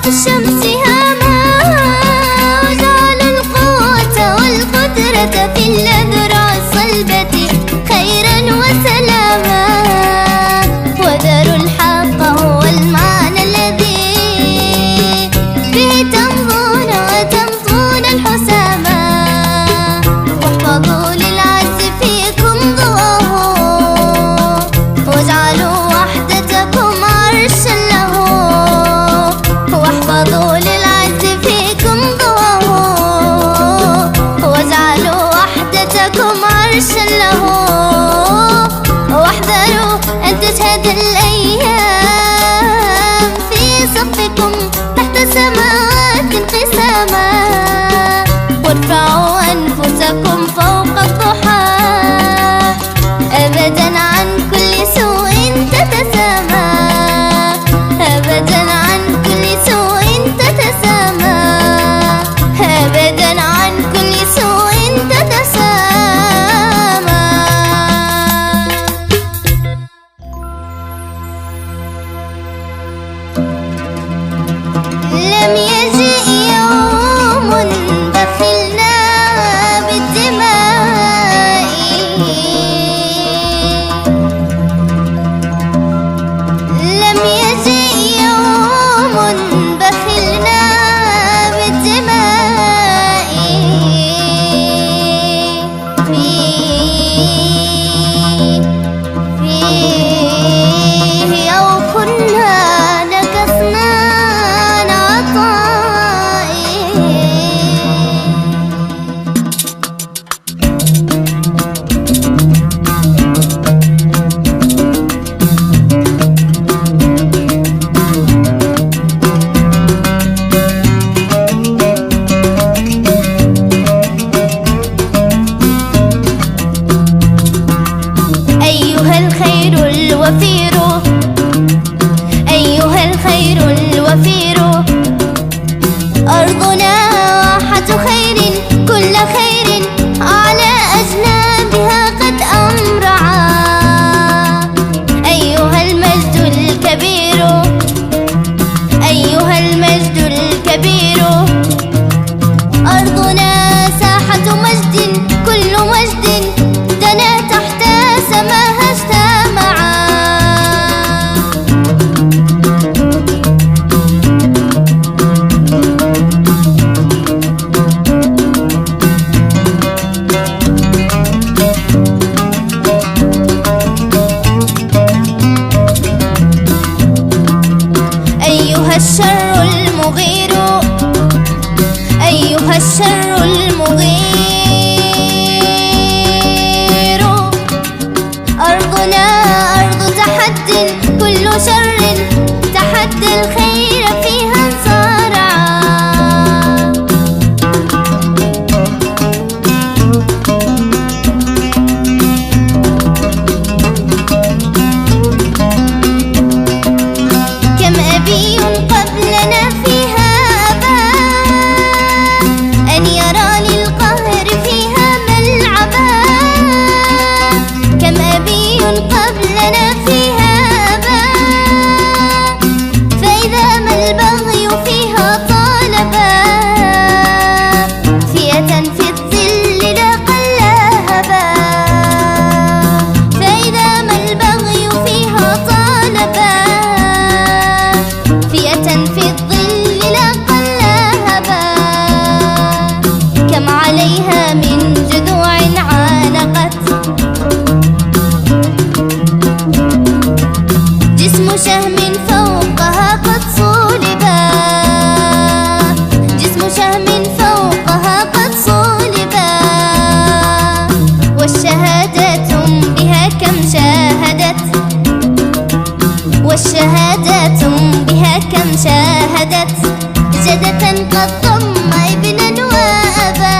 الشمس هاما، وجعل القوة والقدرة في الأذرع الصلبة خيرا وسلاما. وذروا الحق هو المعنى الذي به تمضون وتمضون الحساما. واحفظوا للعز فيكم ضواه، واجعلوا وحدتكم عرشا له. واحفظوا للعز فيكم ضواه، واجعلوا وحدتكم عرشا له. واحذروا أن تشهد الأيام في صفكم تحت سماوات انقساما. وارفعوا أنفسكم فوق الضحى، أبدا عن كل سوء تتسامى. أبدا عن كل سوء تتسامى. أبدا عن كل سوء تتسامى. لم يجئ يوم بخلنا بالدماء، لم يجئ يوم بخلنا بالدماء. فيه أو كنا نكثنا عن عطائه. أيها الخير الوفير، أيها الخير الوفير، أرضنا واحة خير، كل خير على أجنابها قد أمرعا. أيها المجد الكبير، أيها المجد الكبير، أرضنا ساحة مجد، كل مجد دنا تحت سماها اجتمعا. أيها الشر المغير، أيها الشر المغير، أرضنا أرض تحد، كل شر تحدى الخير فيها انصارعا. كم أبي قبلنا فيها أبى أن يرى للقهر فيها ملعبا. كم أبي قبلنا فيها أبى، فإذا ما البغي فيها طالبا. فئة في الظل لاقى اللهبا، فإذا ما البغي فيها طالبا. فئة في الظل لاقى اللهبا، كم عليها من جذوع عانقت. جسم شهم فوقها قد صولبا، جسم شهم فوقها قد صولبا. والشهادات بها كم شاهدت، والشهادات بها كم شاهدت. جدة قد ضم ابنا وأبا،